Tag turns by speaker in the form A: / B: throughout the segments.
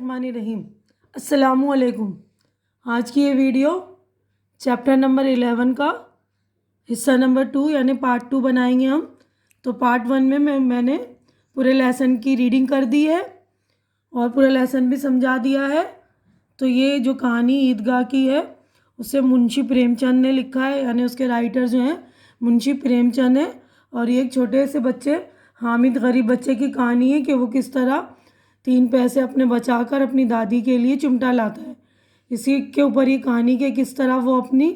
A: बिस्मिल्लाहिर्रहमानिर्रहीम अस्सलामु अलैकुम। आज की ये वीडियो चैप्टर नंबर 11 का हिस्सा नंबर 2 यानी पार्ट 2 बनाएंगे हम। तो पार्ट 1 में मैंने पूरे लेसन की रीडिंग कर दी है और पूरा लेसन भी समझा दिया है। तो ये जो कहानी ईदगाह की है उसे मुंशी प्रेमचंद ने लिखा है, यानी उसके राइटर जो हैं मुंशी प्रेमचंद है। और ये एक छोटे से बच्चे हामिद गरीब बच्चे की कहानी है कि वो किस तरह 3 पैसे अपने बचाकर अपनी दादी के लिए चिमटा लाता है। इसी के ऊपर ये कहानी कि किस तरह वो अपनी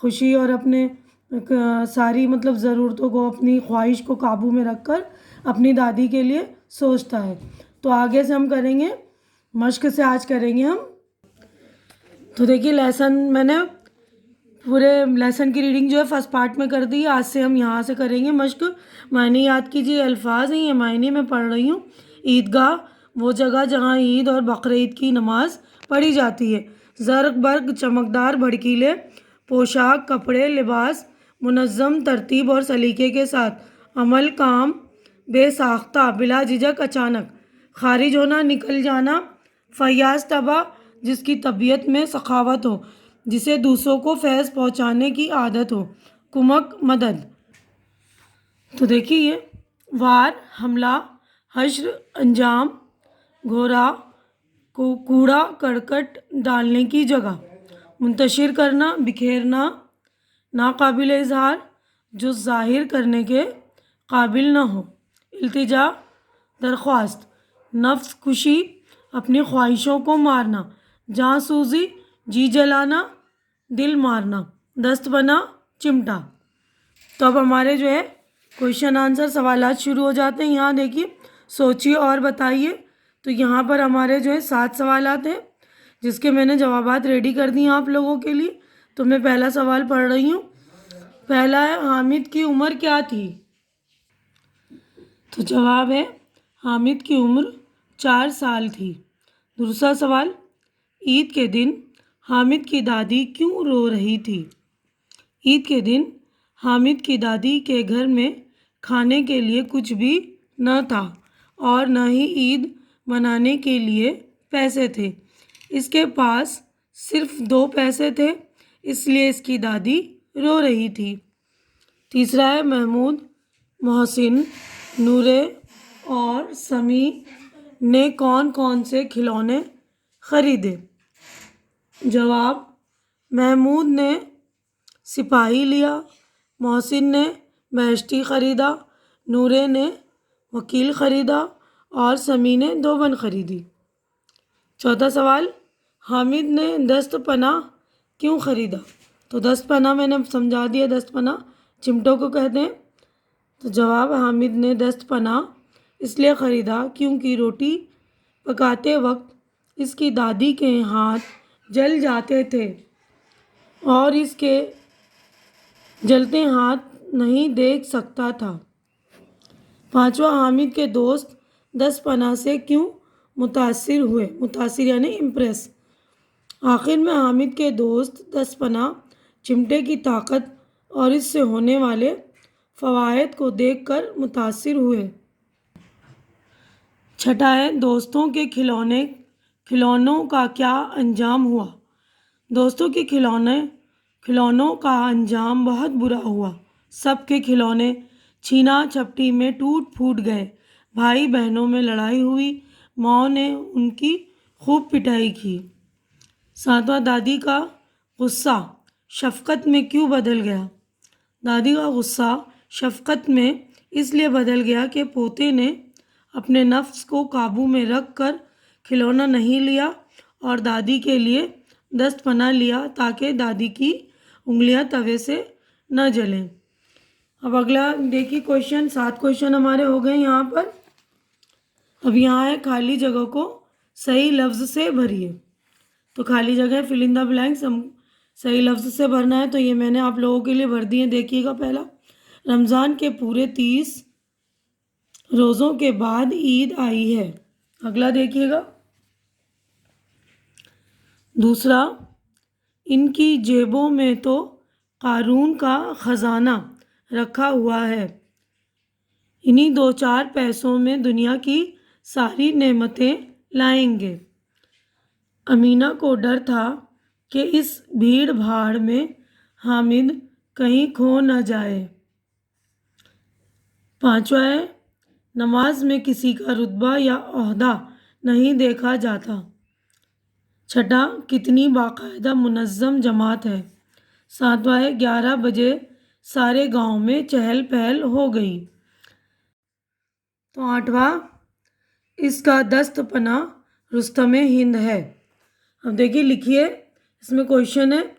A: खुशी और अपने सारी ज़रूरतों को, अपनी ख्वाहिश को काबू में रखकर अपनी दादी के लिए सोचता है। तो आगे से हम करेंगे, मश्क से आज करेंगे हम। तो देखिए लेसन मैंने पूरे लेसन की रीडिंग जो है फर्स्ट पार्ट में कर दी है। आज से हम यहाँ से करेंगे मश्क। मायने याद कीजिए, अल्फाज हैं ये मायने मैं पढ़ रही हूँ। ईदगाह वो जगह जहाँ ईद और बकरीद की नमाज पढ़ी जाती है। ज़र्ग बर्ग चमकदार भड़कीले पोशाक, कपड़े, लिबास मुनज़्ज़म तरतीब और सलीके के साथ अमल काम बेसाख्ता बिला झिझक अचानक खारिज होना, निकल जाना। फयाज तबा जिसकी तबीयत में सखावत हो, जिसे दूसरों को फैज़ पहुँचाने की आदत हो। कुमक मदद। तो देखिए ये वार हमला, हश्र अंजाम, घोरा को कूड़ा करकट डालने की जगह, मुंतशिर करना बिखेरना, नाकाबिल इजहार जो ज़ाहिर करने के काबिल न हो, इल्तिजा दरख्वास्त, नफ्स खुशी अपनी ख्वाहिशों को मारना, जासूसी जी जलाना, दिल मारना, दस्त बना चिमटा। तो अब हमारे जो है क्वेश्चन आंसर सवालात शुरू हो जाते हैं। यहाँ देखिए, सोचिए और बताइए। तो यहाँ पर हमारे जो है 7 सवालात हैं जिसके मैंने जवाबात रेडी कर दिए आप लोगों के लिए। तो मैं पहला सवाल पढ़ रही हूँ। पहला है, हामिद की उम्र क्या थी? तो जवाब है हामिद की उम्र 4 साल थी। दूसरा सवाल, ईद के दिन हामिद की दादी क्यों रो रही थी? ईद के दिन हामिद की दादी के घर में खाने के लिए कुछ भी न था और न ही ईद मनाने के लिए पैसे थे। इसके पास सिर्फ 2 पैसे थे, इसलिए इसकी दादी रो रही थी। तीसरा है, महमूद, मोहसिन, नूरे और समी ने कौन कौन से खिलौने ख़रीदे? जवाब, महमूद ने सिपाही लिया, मोहसिन ने behishti ख़रीदा, नूरे ने वकील ख़रीदा और समी ने धोबन ख़रीदी। चौथा सवाल, हामिद ने दस्तपना क्यों ख़रीदा? तो दस्तपना मैंने समझा दिया, दस्तपना चिमटों को कहते हैं। तो जवाब, हामिद ने दस्तपना इसलिए ख़रीदा क्योंकि रोटी पकाते वक्त इसकी दादी के हाथ जल जाते थे और इसके जलते हाथ नहीं देख सकता था। पांचवा, हामिद के दोस्त दस्तपना से क्यों मुतासिर हुए? मुतासिर यानी इम्प्रेस। आखिर में हामिद के दोस्त दस्तपना चिमटे की ताकत और इससे होने वाले फ़वाइद को देखकर मुतासिर हुए। छठा है, दोस्तों के खिलौनों का क्या अंजाम हुआ? दोस्तों के खिलौनों का अंजाम बहुत बुरा हुआ। सबके खिलौने छीना झपटी में टूट फूट गए। भाई बहनों में लड़ाई हुई, माँ ने उनकी खूब पिटाई की। सातवां, दादी का गुस्सा शफ़क़त में क्यों बदल गया? दादी का गुस्सा शफ़क़त में इसलिए बदल गया कि पोते ने अपने नफ्स को काबू में रख कर खिलौना नहीं लिया और दादी के लिए दस्तपना लिया ताकि दादी की उंगलियां तवे से न जलें। अब अगला देखिए क्वेश्चन, 7 क्वेश्चन हमारे हो गए यहाँ पर। अब यहाँ है, खाली जगह को सही लफ्ज़ से भरिए। तो खाली जगह फिल इन द ब्लैंक्स हम सही लफ्ज़ से भरना है। तो ये मैंने आप लोगों के लिए भर दिए। देखिएगा, पहला, रमज़ान के पूरे 30 रोज़ों के बाद ईद आई है। अगला देखिएगा, दूसरा, इनकी जेबों में तो कारून का ख़जाना रखा हुआ है, इन्हीं 2-4 पैसों में दुनिया की सारी नेमतें लाएंगे। अमीना को डर था कि इस भीड़ भाड़ में हामिद कहीं खो न जाए। पांचवा है, नमाज में किसी का रुतबा या ओहदा नहीं देखा जाता। छठा, कितनी बाकायदा मुनज़्ज़म जमात है। सातवां है, 11 बजे सारे गांव में चहल पहल हो गई। तो आठवां, इसका दस्तपना रुस्तम हिंद है। अब देखिए, लिखिए, इसमें क्वेश्चन है,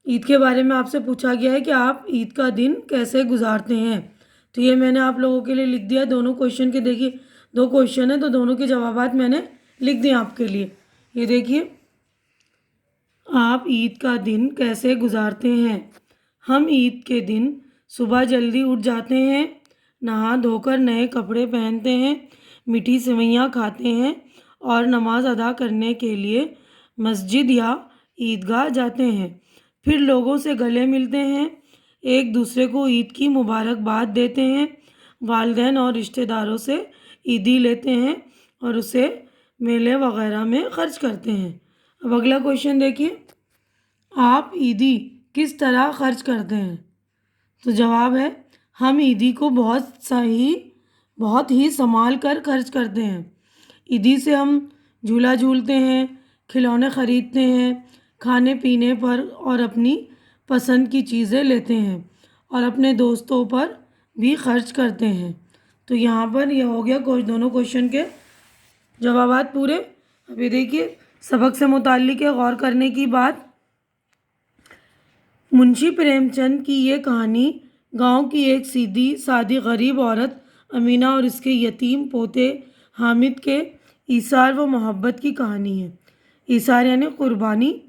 A: ईद के बारे में आपसे पूछा गया है कि आप ईद का दिन कैसे गुजारते हैं। तो ये मैंने आप लोगों के लिए लिख दिया दोनों क्वेश्चन के। देखिए, दो क्वेश्चन है तो दोनों के जवाबात मैंने लिख दिए आपके लिए। ये देखिए, आप ईद का दिन कैसे गुजारते हैं। हम ईद के दिन सुबह जल्दी उठ जाते हैं, नहा धोकर नए कपड़े पहनते हैं, मीठी सेवइयाँ खाते हैं और नमाज अदा करने के लिए मस्जिद या ईदगाह जाते हैं। फिर लोगों से गले मिलते हैं, एक दूसरे को ईद की मुबारकबाद देते हैं, वालिदैन और रिश्तेदारों से ईदी लेते हैं और उसे मेले वगैरह में खर्च करते हैं। अब अगला क्वेश्चन देखिए, आप ईदी किस तरह खर्च करते हैं। तो जवाब है, हम ईदी को बहुत ही संभाल कर खर्च करते हैं। ईदी से हम झूला झूलते हैं, खिलौने ख़रीदते हैं, खाने पीने पर और अपनी पसंद की चीज़ें लेते हैं और अपने दोस्तों पर भी खर्च करते हैं। तो यहाँ पर यह हो गया दोनों क्वेश्चन के जवाबात पूरे। अभी देखिए, सबक से मुताल्लिक़ गौर करने की बात, मुंशी प्रेमचंद की ये कहानी गांव की एक सीधी सादी गरीब औरत अमीना और इसके यतीम पोते हामिद के ईसार व मोहब्बत की कहानी है। ईसार यानी कुर्बानी,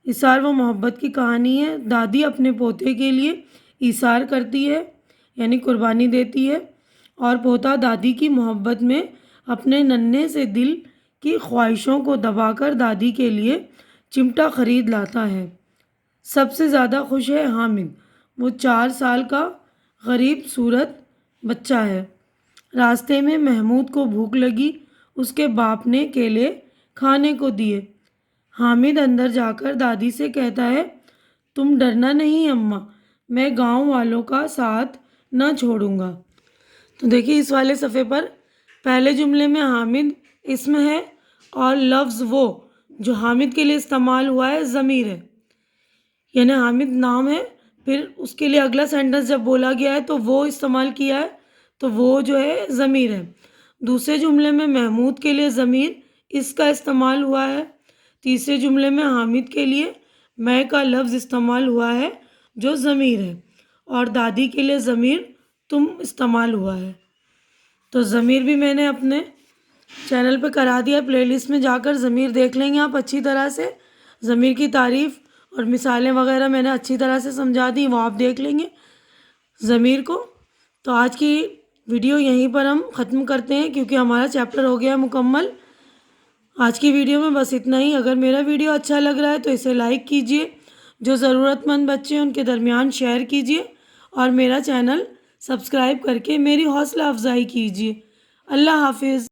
A: ईसार व मोहब्बत की कहानी है। दादी अपने पोते के लिए ईसार करती है यानी कुर्बानी देती है और पोता दादी की मोहब्बत में अपने नन्हे से दिल की ख्वाहिशों को दबाकर दादी के लिए चिमटा खरीद लाता है। सबसे ज़्यादा खुश है हामिद, वो 4 साल का गरीब सूरत बच्चा है। रास्ते में महमूद को भूख लगी, उसके बाप ने केले खाने को दिए। हामिद अंदर जाकर दादी से कहता है, तुम डरना नहीं अम्मा, मैं गांव वालों का साथ न छोड़ूंगा। तो देखिए, इस वाले सफ़े पर पहले जुमले में हामिद इसम है और लफ्ज़ वो जो हामिद के लिए इस्तेमाल हुआ है ज़मीर है, यानी हामिद नाम है, फिर उसके लिए अगला सेंटेंस जब बोला गया है तो वो इस्तेमाल किया है, तो वो जो है ज़मीर है। दूसरे जुमले में महमूद के लिए ज़मीर इसका इस्तेमाल हुआ है। तीसरे जुमले में हामिद के लिए मैं का लफ्ज़ इस्तेमाल हुआ है जो ज़मीर है और दादी के लिए ज़मीर तुम इस्तेमाल हुआ है। तो ज़मीर भी मैंने अपने चैनल पे करा दिया, प्लेलिस्ट में जाकर ज़मीर देख लेंगे आप अच्छी तरह से। ज़मीर की तारीफ़ और मिसालें वगैरह मैंने अच्छी तरह से समझा दी, वो आप देख लेंगे ज़मीर को। तो आज की वीडियो यहीं पर हम ख़त्म करते हैं क्योंकि हमारा चैप्टर हो गया मुकम्मल। आज की वीडियो में बस इतना ही। अगर मेरा वीडियो अच्छा लग रहा है तो इसे लाइक कीजिए, जो ज़रूरतमंद बच्चे हैं उनके दरमियान शेयर कीजिए और मेरा चैनल सब्सक्राइब करके मेरी हौसला अफजाई कीजिए। अल्लाह हाफिज़।